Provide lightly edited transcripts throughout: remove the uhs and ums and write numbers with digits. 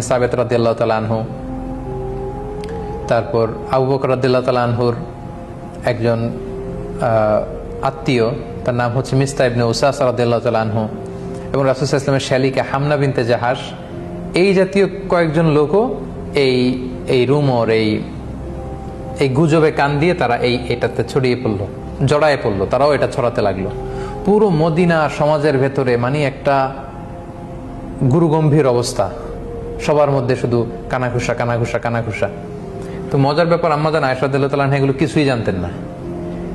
সাবেত রাদিয়াল্লাহু তাআলা আনহু, তারপর আবু বকর রাদিয়াল্লাহু তাআলা আনহুর একজন আত্মীয়, তার নাম হচ্ছে মিস্তা ইবনে উসাস রাদিয়াল্লাহু তাআলা আনহু, এবং রাসূল সাল্লাল্লাহু আলাইহি ওয়াসাল্লামের শালিকা হামনা বিনতে জাহাশ, এই জাতীয় কয়েকজন লোকও এই রুমর, এই গুজবে কান দিয়ে তারা এটাতে ছড়িয়ে পড়লো, জড়ায় পড়লো, তারাও এটা ছড়াতে লাগলো পুরো মদিনা সমাজের ভেতরে। মানে একটা গুরুগম্ভীর অবস্থা, সবার মধ্যে শুধু কানাঘুষা কানাঘুষা কানাঘুষা। তো মজার ব্যাপার, আম্মা জান আয়েশা রাদিয়াল্লাহু তাআলা আনহা এগুলো কিছুই জানতেন না।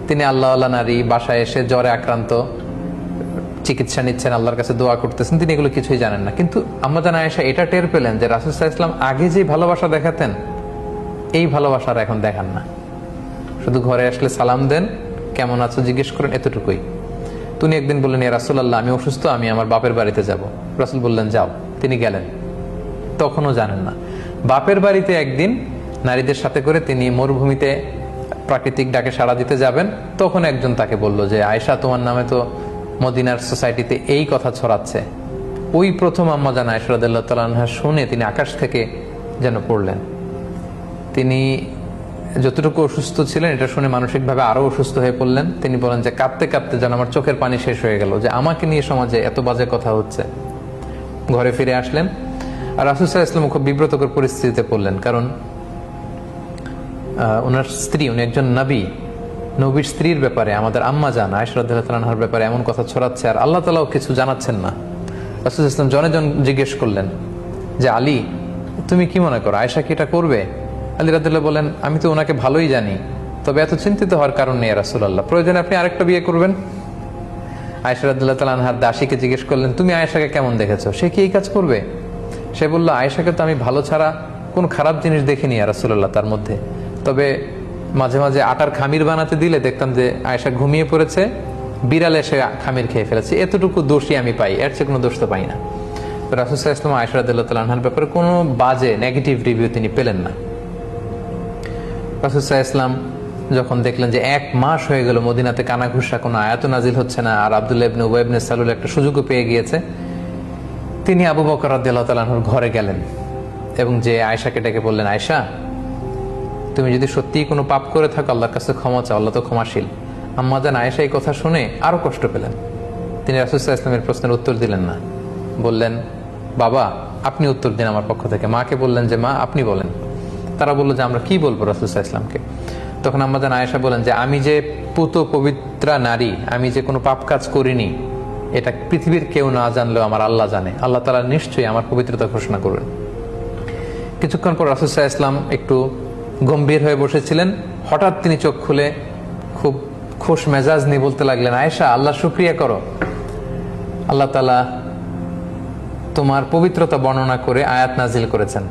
তিনি আল্লাহওয়ালা নারী, বাসায় এসে জ্বরে আক্রান্ত, চিকিৎসা নিচ্ছেন, আল্লাহর কাছে দোয়া করতেছেন, তিনি এগুলো কিছুই জানেন না। কিন্তু আম্মা জান আয়েশা এটা টের পেলেন যে রাসূল সাল্লাল্লাহু আলাইহি ওয়াসাল্লাম আগে যে ভালোবাসা দেখাতেন, এই ভালোবাসার এখন দেখান না। শুধু ঘরে আসলে সালাম দেন, কেমন আছো জিজ্ঞেস করেন, এতটুকুই। তিনি একদিন বললেন, ইয়া রাসূলুল্লাহ, আমি অসুস্থ, আমি আমার বাপের বাড়িতে যাব। রাসূল বললেন, যাও। তিনি গেলেন, তখনও জানেন না। বাপের বাড়িতে একদিন নারীদের সাথে করে তিনি মরুভূমিতে প্রাকৃতিক ডাকে সাড়া দিতে যাবেন, তখন একজন তাকে বলল যে, আয়েশা, তোমার নামে তো মদিনার সোসাইটিতে এই কথা ছড়াচ্ছে। ওই প্রথম আম্মা জান আয়েশা রাদিয়াল্লাহু তাআলা আনহা শুনে তিনি আকাশ থেকে যেন পড়লেন। তিনি যতটুকু অসুস্থ ছিলেন এটা শুনে মানসিকভাবে আরো অসুস্থ হয়ে পড়লেন। তিনি বলেন যে কাঁদতে কাঁদতে যেন আমার চোখের পানি শেষ হয়ে গেল, যে আমাকে নিয়ে সমাজে এত বাজে কথা হচ্ছে। ঘরে ফিরে আসলেন, আর রাসূল সাল্লাল্লাহু আলাইহি ওয়াসাল্লাম খুব বিব্রতকর পরিস্থিতিতে পড়লেন, কারণ ওনার স্ত্রী, উনি একজন নবী, নবীর স্ত্রীর ব্যাপারে, আমাদের আম্মা জান আয়েশা রাদিয়াল্লাহু তাআলা আনহার ব্যাপারে এমন কথা ছড়াচ্ছে, আর আল্লাহ তাআলাও কিছু জানাচ্ছেন না। রাসূল সাল্লাল্লাহু আলাইহি ওয়াসাল্লাম জনে জন জিজ্ঞেস করলেন যে, আলী, তুমি কি মনে করো, আয়েশা কি এটা করবে? আলী রাদিয়াল্লাহু বলেন, আমি তো ওনাকে ভালোই জানি, তবে এত চিন্তিত হওয়ার কারণ নেই রাসূলুল্লাহ, প্রয়োজনে আপনি আরেকটা বিয়ে করবেন। আয়েশা রাদিয়াল্লাহু তাআলা আনহার দাসীকে জিজ্ঞেস করলেন, তুমি আয়েশাকে কেমন দেখেছো, সে কি এই কাজ করবে? সে বলল, আয়েশাকে তো আমি ভালো ছাড়া কোন খারাপ জিনিস দেখিনি রাসূলুল্লাহ তার মধ্যে, তবে মাঝে মাঝে আটার খামির বানাতে দিলে দেখতাম যে আয়েশা ঘুমিয়ে পড়েছে, বিড়াল এসে খামির খেয়ে ফেলেছে, এতটুকু দোষই আমি পাই, এর চেয়ে কোনো দোষ তো পাই না। রাসূল সাল্লাল্লাহু আলাইহি ওয়াসাল্লাম আয়েশা রাদিয়াল্লাহু তাআলা আনহার ব্যাপারে কোনো বাজে নেগেটিভ রিভিউ তিনি পেলেন না। রাসূল সাল্লাল্লাহু আলাইহি ওয়াসাল্লাম যখন দেখলেন যে 1 মাস হয়ে গেল মদিনাতে কানাঘুষা, কোনো আয়াত নাজিল হচ্ছে না, আর আব্দুল্লাহ ইবনে উবাই ইবনে সালুল একটা সুযোগও পেয়ে গিয়েছে, তিনি আবু বকর রাদিয়াল্লাহু তাআলা আনহুর ঘরে গেলেন এবং যে আয়েশাকে ডেকে বললেন, আয়েশা, তুমি যদি সত্যিই কোনো পাপ করে থাকো আল্লাহর কাছে ক্ষমা চাও, আল্লাহ তো ক্ষমাশীল। আম্মা জান আয়েশা এই কথা শুনে আরো কষ্ট পেলেন। তিনি রাসূল সাল্লাল্লাহু আলাইহি ওয়াসাল্লামের প্রশ্নের উত্তর দিলেন না, বললেন, বাবা আপনি উত্তর দিন আমার পক্ষ থেকে। মাকে বললেন যে, মা আপনি বলেন। তারা বললো যে, আমরা কি বলবো রাসূল সাল্লাল্লাহু আলাইহি ওয়াসাল্লামকে? তখন আম্মা জান আয়েশা বলেন যে, আমি যে পুত পবিত্রা নারী, আমি যে কোনো পাপ কাজ করিনি, এটা পৃথিবীর কেউ না জানলেও আমার আল্লাহ জানে, আল্লাহ তাআলা নিশ্চয়ই আমার পবিত্রতা ঘোষণা করবেন। কিছুক্ষণ পর রাসূল সাল্লাল্লাহু আলাইহি ওয়াসাল্লাম একটু গম্ভীর হয়ে বসেছিলেন, হঠাৎ তিনি চোখ খুলে খুব খুশ মেজাজ নিয়ে বলতে লাগলেন, আয়েশা, আল্লাহ শুকরিয়া করো, আল্লাহ তাআলা তোমার পবিত্রতা বর্ণনা করে আয়াত নাজিল করেছেন।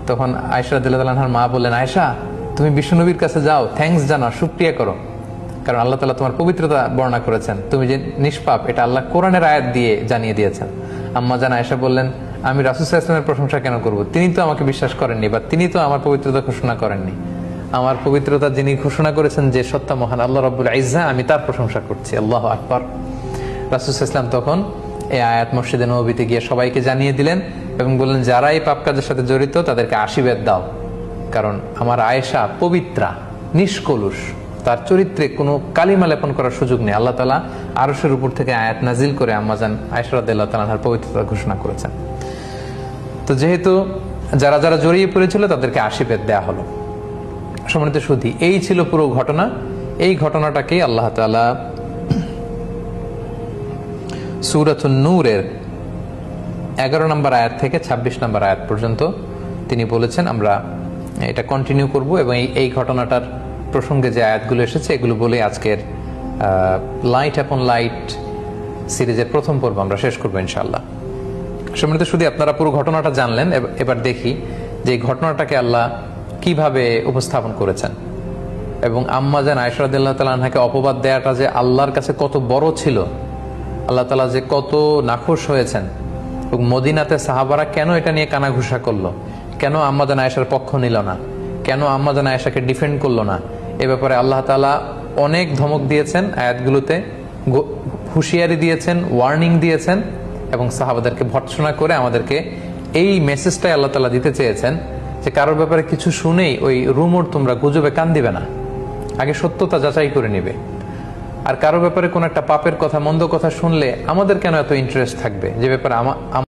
তখন আয়েশা রাদিয়াল্লাহু তাআলা আনহার মা বললেন, আয়েশা, তুমি বিশ্বনবীর কাছে যাও, থ্যাঙ্কস জানাও, শুকরিয়া করো, কারণ আল্লাহ তাআলা তোমার পবিত্রতা বর্ণনা করেছেন, তুমি যে নিষ্পাপ এটা আল্লাহ কোরআনের আয়াত দিয়ে জানিয়ে দিয়েছেন। আম্মা জান আয়েশা বললেন, আমি রাসূল সাল্লাল্লাহু আলাইহি ওয়াসাল্লামের প্রশংসা কেন করব? তিনি তো আমাকে বিশ্বাস করেননি, বা তিনি তো আমার পবিত্রতা ঘোষণা করেননি। আমার পবিত্রতা যিনি ঘোষণা করেছেন, যে সত্তা মহান আল্লাহ রাব্বুল ইজ্জা, আমি তার প্রশংসা করছি। আল্লাহু আকবার। রাসূল সাল্লাল্লাহু আলাইহি ওয়াসাল্লাম তখন এই আয়াত মসজিদে নববীতে গিয়ে সবাইকে জানিয়ে দিলেন এবং বললেন, যারা এই পাপ কাজের সাথে জড়িত তাদেরকে আশীর্বাদ দাও, কারণ আমার আয়েশা পবিত্রা, নিষ্কলুষ, তার চরিত্রে কোনো কালিমা লেপন করার সুযোগ নেই। আল্লাহ তাআলা আরশের উপর থেকে আয়াত নাজিল করে আম্মা জান আয়েশা রাদিয়াল্লাহু তাআলা আনহার পবিত্রতা ঘোষণা করেছেন। তো যেহেতু যারা যারা জড়িয়ে পড়েছিল তাদেরকে আশীর্বাদ দেয়া হলো। সম্মানিত সুধী, এই ছিল পুরো ঘটনা। এই ঘটনাটাকে আল্লাহ তাআলা সূরাতুন নূরের 11 নম্বর আয়াত থেকে 26 নম্বর আয়াত পর্যন্ত তিনি বলেছেন। আমরা এটা কন্টিনিউ করব এবং এই ঘটনাটার প্রসঙ্গে যে আয়াতগুলো এসেছে এগুলো বলে আজকের লাইট আপন লাইট সিরিজের প্রথম পর্ব আমরা শেষ করবো ইনশাআল্লাহ। সম্মানিত শুধু আপনারা পুরো ঘটনাটা জানলেন, এবার দেখি যে এই ঘটনাটাকে আল্লাহ কিভাবে উপস্থাপন করেছেন এবং আম্মা জান আয়েশা রাদিয়াল্লাহু তাআলা আনহাকে অপবাদ দেওয়াটা যে আল্লাহর কাছে কত বড় ছিল, আল্লাহ তাআলা যে কত নাখুশ হয়েছেন এবং মদিনাতে সাহাবারা কেন এটা নিয়ে কানাঘুষা করলো, কেন আম্মা জান আয়েশার পক্ষ নিল না, কেন আম্মা জান আয়েশাকে ডিফেন্ড করলো না, এ ব্যাপারে আল্লাহ তাআলা অনেক ধমক দিয়েছেন আয়াতগুলোতে, হুঁশিয়ারি দিয়েছেন, ওয়ার্নিং দিয়েছেন এবং সাহাবাদেরকে ভর্ৎসনা করে আমাদেরকে এই মেসেজটাই আল্লাহ তাআলা দিতে চেয়েছেন যে কারোর ব্যাপারে কিছু শুনেই ওই রুমর তোমরা গুজবে কান দিবে না, আগে সত্যতা যাচাই করে নিবে। আর কারো ব্যাপারে কোন একটা পাপের কথা, মন্দ কথা শুনলে আমাদের কেন এত ইন্টারেস্ট থাকবে যে ব্যাপারে